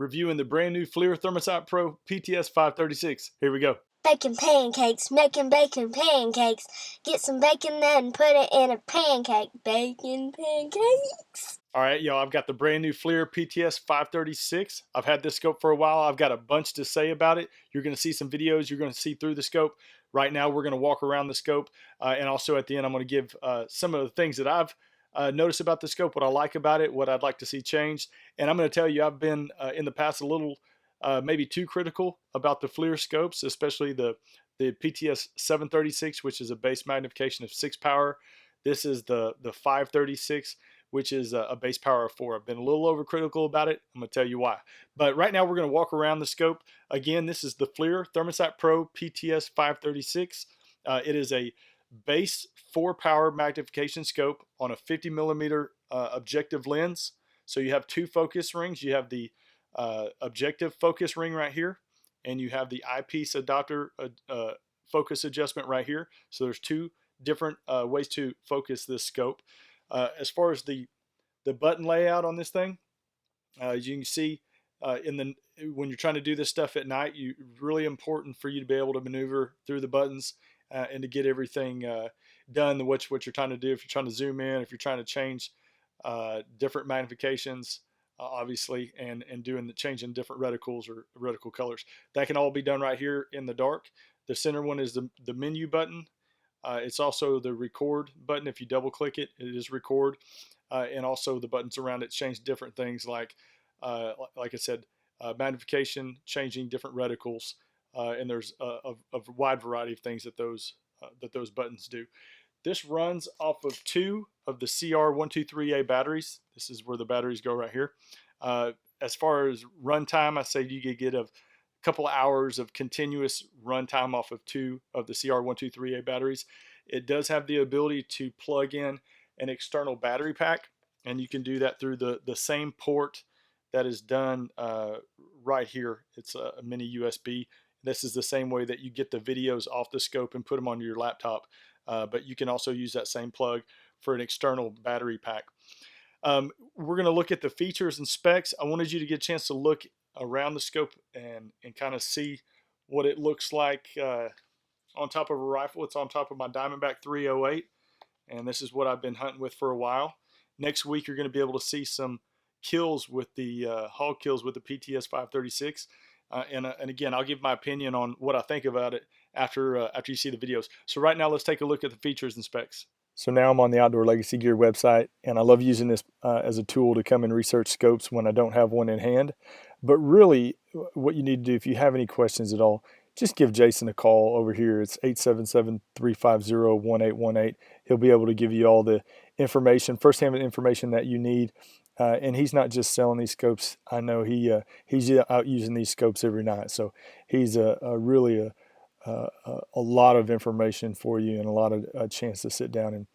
reviewing the brand new Flir Thermosight Pro PTS536. Here we go. Bacon pancakes, making bacon pancakes. Get some bacon then put it in a pancake. Bacon pancakes. All right, y'all, I've got the brand new Flir PTS536. I've had this scope for a while. I've got a bunch to say about it. You're going to see some videos. You're going to see through the scope. Right now, we're going to walk around the scope. And also at the end, I'm going to give some of the things that I've noticed about the scope, what I like about it, what I'd like to see changed. And I'm going to tell you, I've been in the past a little maybe too critical about the Flir scopes, especially the PTS736, which is a base magnification of 6 power. This is the 536, which is a base power of 4. I've been a little overcritical about it. I'm going to tell you why. But right now we're going to walk around the scope. Again, this is the Flir Thermosight Pro PTS536. It is a base 4 power magnification scope on a 50 millimeter objective lens. So you have 2 focus rings. You have the objective focus ring right here, and you have the eyepiece adapter focus adjustment right here. So there's 2 different ways to focus this scope. As far as the button layout on this thing, as you can see when you're trying to do this stuff at night, really important for you to be able to maneuver through the buttons and to get everything done what you're trying to do. If you're trying to zoom in, if you're trying to change different magnifications, obviously, and changing different reticles or reticle colors, that can all be done right here in the dark. The center one is the menu button. It's also the record button. If you double click it, it is record. And also the buttons around it change different things like I said, magnification, changing different reticles. And there's a wide variety of things that those buttons do. This runs off of 2 of the CR123A batteries. This is where the batteries go right here. As far as runtime, I say you could get a couple hours of continuous runtime off of 2 of the CR123A batteries. It does have the ability to plug in an external battery pack, and you can do that through the same port that is done right here. It's a mini USB. This is the same way that you get the videos off the scope and put them onto your laptop, but you can also use that same plug for an external battery pack. We're going to look at the features and specs. I wanted you to get a chance to look around the scope and kind of see what it looks like on top of a rifle. It's on top of my Diamondback 308, and this is what I've been hunting with for a while. Next week you're going to be able to see some kills with the hog kills with the PTS536, and again, I'll give my opinion on what I think about it after you see the videos. So right now let's take a look at the features and specs. So now I'm on the Outdoor Legacy Gear website, and I love using this as a tool to come and research scopes when I don't have one in hand. But really, what you need to do, if you have any questions at all, just give Jason a call over here. It's 877-350-1818. He'll be able to give you all the information, first-hand information that you need. And he's not just selling these scopes. I know he's out using these scopes every night. So he's really a lot of information for you, and a lot of chance to sit down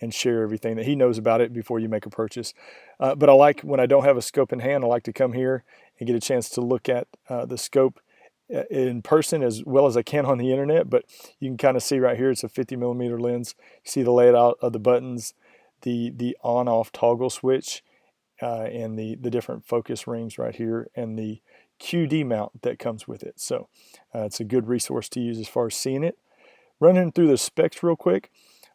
and share everything that he knows about it before you make a purchase. But I like, when I don't have a scope in hand, I like to come here and get a chance to look at the scope in person as well as I can on the internet. But you can kind of see right here, it's a 50 millimeter lens. You see the layout of the buttons, the on-off toggle switch, and the different focus rings right here, and the QD mount that comes with it. So it's a good resource to use as far as seeing it. Running through the specs real quick.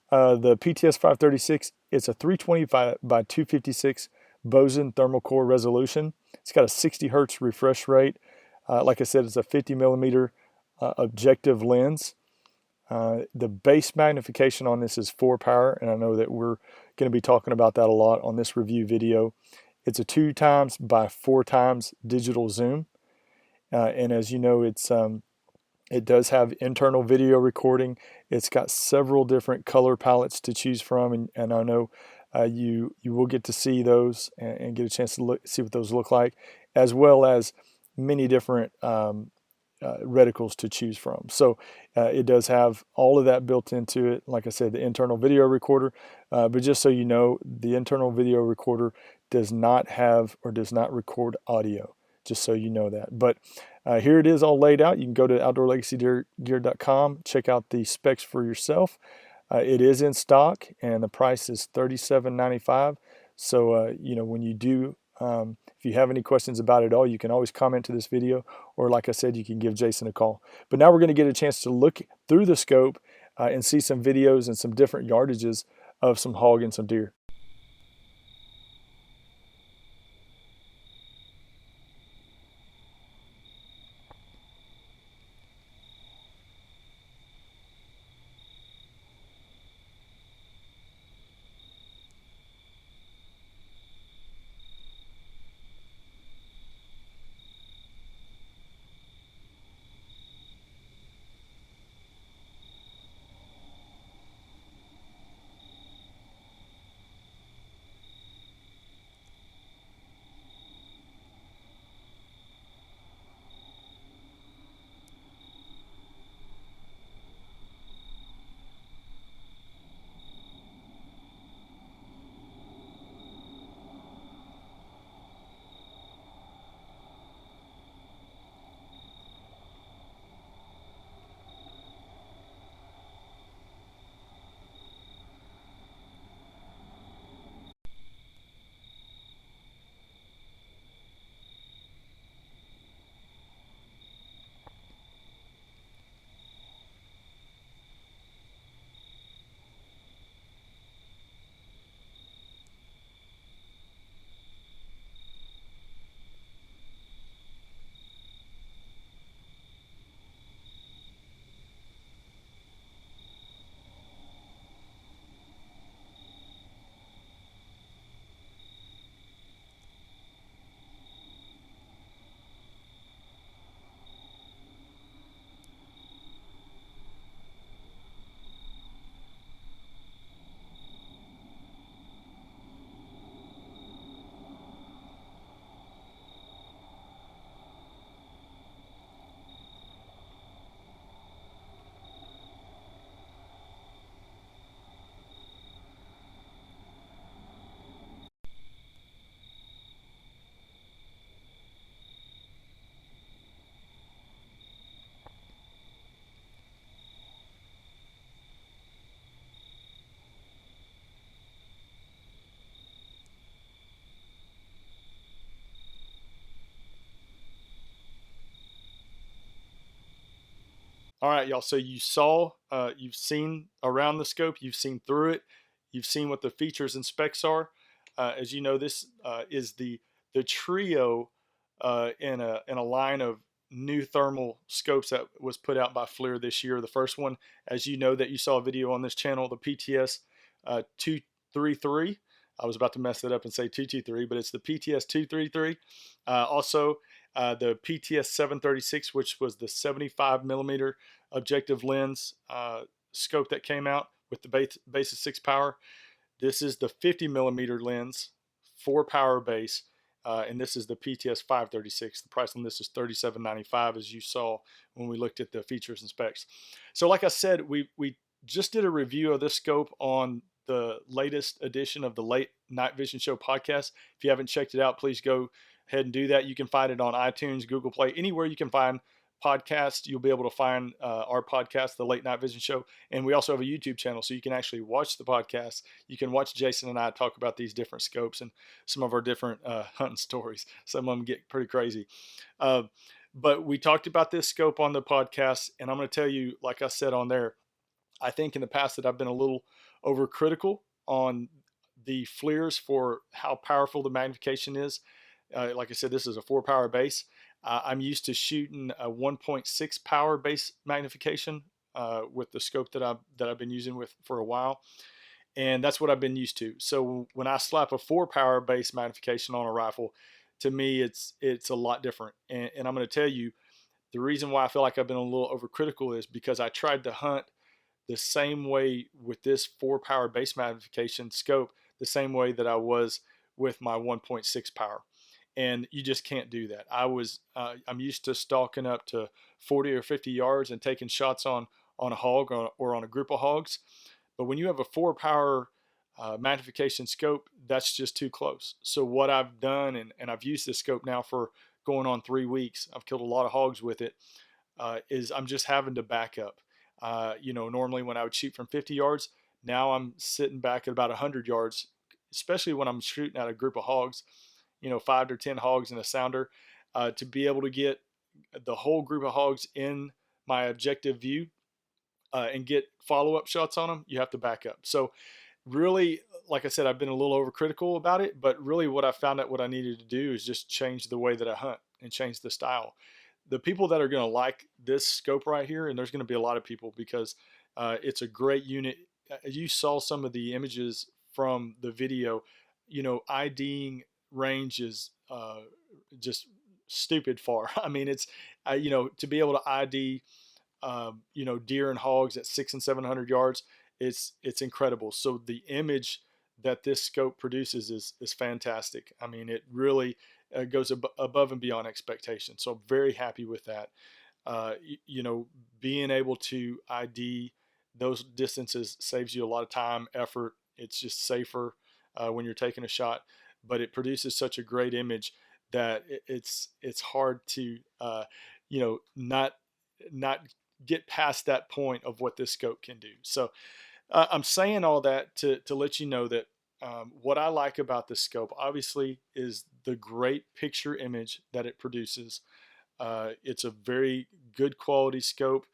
The PTS536, it's a 320 by 256 Boson thermal core resolution. It's got a 60 hertz refresh rate. Like I said, it's a 50 millimeter objective lens. The base magnification on this is 4 power, and I know that we're going to be talking about that a lot on this review video. It's a 2 times by 4 times digital zoom, and as you know, it does have internal video recording. It's got several different color palettes to choose from, and I know you will get to see those and get a chance to see what those look like, as well as many different reticles to choose from. So it does have all of that built into it. Like I said, the internal video recorder, but just so you know, the internal video recorder does not have or does not record audio, just so you know that. But here it is all laid out. You can go to outdoorlegacygear.com, check out the specs for yourself. It is in stock, and the price is $37.95. So you know, when you do, If you have any questions about it at all, you can always comment to this video, or like I said, you can give Jason a call. But now we're going to get a chance to look through the scope and see some videos and some different yardages of some hog and some deer. All right, y'all. So you've seen around the scope, you've seen through it, you've seen what the features and specs are. As you know, this is the trio in a line of new thermal scopes that was put out by Flir this year. The first one, as you know, that you saw a video on this channel, the PTS 233. I was about to mess it up and say 223, but it's the PTS 233. Also, the PTS 736, which was the 75 millimeter objective lens scope that came out with the base of 6 power. This is the 50 millimeter lens, 4 power base, and this is the PTS 536. The price on this is $37.95, as you saw when we looked at the features and specs. So like I said, we just did a review of this scope on the latest edition of the Late Night Vision Show podcast. If you haven't checked it out, please go ahead and do that. You can find it on iTunes, Google Play, anywhere you can find podcasts. You'll be able to find our podcast, the Late Night Vision Show. And we also have a YouTube channel, so you can actually watch the podcast. You can watch Jason and I talk about these different scopes and some of our different hunting stories. Some of them get pretty crazy. But we talked about this scope on the podcast, and I'm going to tell you, like I said on there, I think in the past that I've been a little overcritical on the FLIRs for how powerful the magnification is. Like I said, this is a 4 power base. I'm used to shooting a 1.6 power base magnification with the scope that I've been using with for a while, and that's what I've been used to. So when I slap a 4 power base magnification on a rifle, to me it's a lot different. And I'm going to tell you the reason why I feel like I've been a little overcritical is because I tried to hunt the same way with this 4 power base magnification scope, the same way that I was with my 1.6 power. And you just can't do that. I'm used to stalking up to 40 or 50 yards and taking shots on a hog or on a group of hogs. But when you have a 4 power magnification scope, that's just too close. So what I've done, and I've used this scope now for going on 3 weeks, I've killed a lot of hogs with it, is I'm just having to back up. Normally when I would shoot from 50 yards, now I'm sitting back at about 100 yards, especially when I'm shooting at a group of hogs. 5 to 10 hogs and a sounder. To be able to get the whole group of hogs in my objective view and get follow-up shots on them, you have to back up. So really, like I said, I've been a little overcritical about it, but really what I found out what I needed to do is just change the way that I hunt and change the style. The people that are going to like this scope right here, and there's going to be a lot of people, because it's a great unit. You saw some of the images from the video. IDing range is just stupid far. I mean, it's to be able to ID deer and hogs at 600 and 700 yards, it's incredible. So the image that this scope produces is fantastic. I mean, it really goes above and beyond expectation. So I'm very happy with that. Being able to ID those distances saves you a lot of time, effort. It's just safer when you're taking a shot, but it produces such a great image that it's hard to not get past that point of what this scope can do. So I'm saying all that to let you know that what I like about this scope, obviously, is the great picture image that it produces. It's a very good quality scope.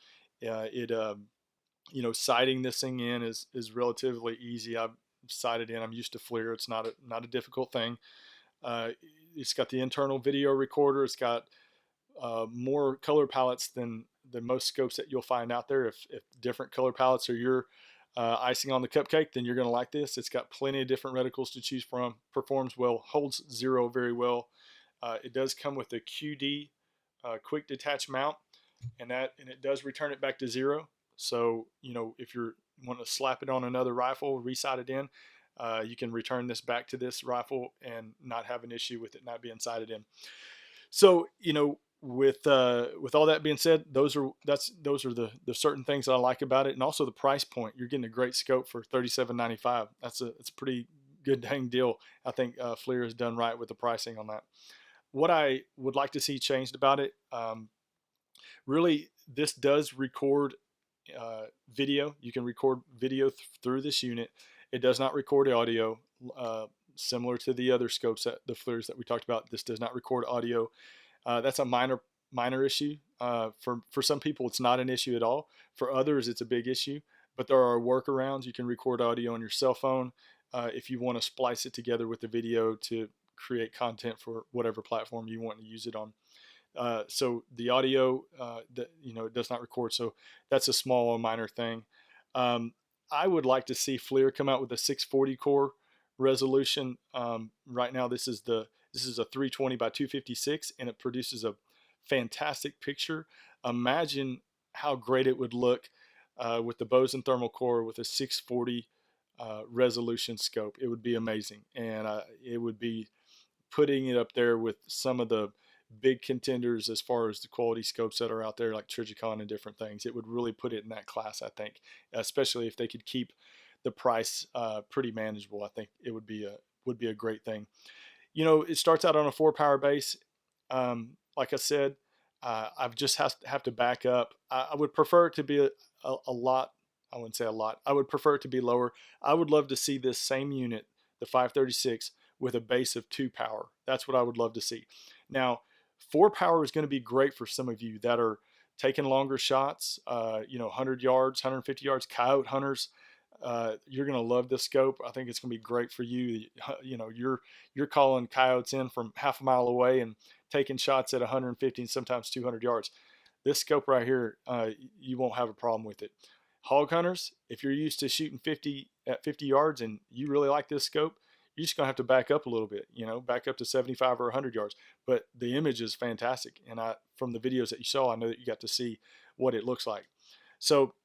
Sighting this thing in is relatively easy. I've sighted in. I'm used to FLIR. It's not a difficult thing. It's got the internal video recorder. It's got more color palettes than most scopes that you'll find out there. If different color palettes are your icing on the cupcake, then you're going to like this. It's got plenty of different reticles to choose from. Performs well. Holds zero very well. It does come with a QD quick detach mount, and it does return it back to zero. So if you want to slap it on another rifle, resight it in, you can return this back to this rifle and not have an issue with it not being sighted in. So with all that being said, those are the certain things that I like about it, and also the price point. You're getting a great scope for $37.95. It's a pretty good dang deal. I think FLIR has done right with the pricing on that. What I would like to see changed about it, really, this does record video. You can record video through this unit. It does not record audio, similar to the other scopes, the FLIRs that we talked about. This does not record audio. That's a minor issue. For some people, it's not an issue at all. For others, it's a big issue. But there are workarounds. You can record audio on your cell phone if you want to splice it together with the video to create content for whatever platform you want to use it on. So the audio, it does not record. So that's a small or minor thing. I would like to see FLIR come out with a 640 core resolution. Right now, this is a 320 by 256, and it produces a fantastic picture. Imagine how great it would look with the Bose thermal core with a 640 resolution scope. It would be amazing, and it would be putting it up there with some of the big contenders as far as the quality scopes that are out there, like Trijicon and different things. It would really put it in that class, I think, especially if they could keep the price pretty manageable. I think it would be a great thing. It starts out on a 4-power base. Like I said, I've just have to back up. I would prefer it to be a lot. I wouldn't say a lot. I would prefer it to be lower. I would love to see this same unit, the 536, with a base of 2-power. That's what I would love to see. Now, 4-power is going to be great for some of you that are taking longer shots, 100 yards, 150 yards, coyote hunters. You're going to love this scope. I think it's going to be great for you. You're calling coyotes in from half a mile away and taking shots at 150 and sometimes 200 yards. This scope right here, you won't have a problem with it. Hog hunters, if you're used to shooting 50 at 50 yards and you really like this scope, you're just going to have to back up a little bit, back up to 75 or 100 yards. But the image is fantastic. And from the videos that you saw, I know that you got to see what it looks like. So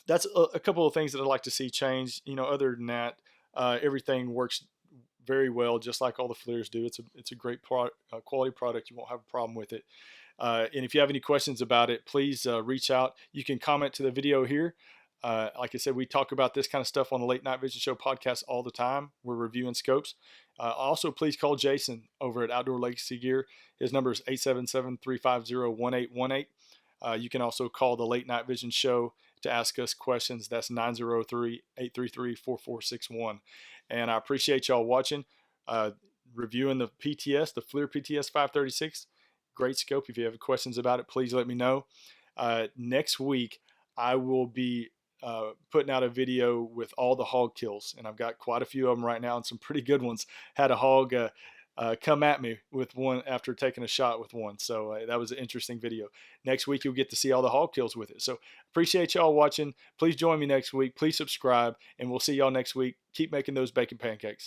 that's a couple of things that I'd like to see change. Other than that, everything works very well, just like all the FLIRs do. It's a great quality product. You won't have a problem with it. And if you have any questions about it, please reach out. You can comment to the video here. Like I said, we talk about this kind of stuff on the Late Night Vision Show podcast all the time. We're reviewing scopes. Also, please call Jason over at Outdoor Legacy Gear. His number is 877-350-1818. You can also call the Late Night Vision Show to ask us questions. That's 903-833-4461. And I appreciate y'all watching. reviewing the PTS, the Flir PTS536. Great scope. If you have questions about it, please let me know. Next week, I will be putting out a video with all the hog kills, and I've got quite a few of them right now, and some pretty good ones. Had a hog come at me with one after taking a shot with one, so that was an interesting video. Next week, you'll get to see all the hog kills with it. So appreciate y'all watching. Please join me next week. Please subscribe, and we'll see y'all next week. Keep making those bacon pancakes.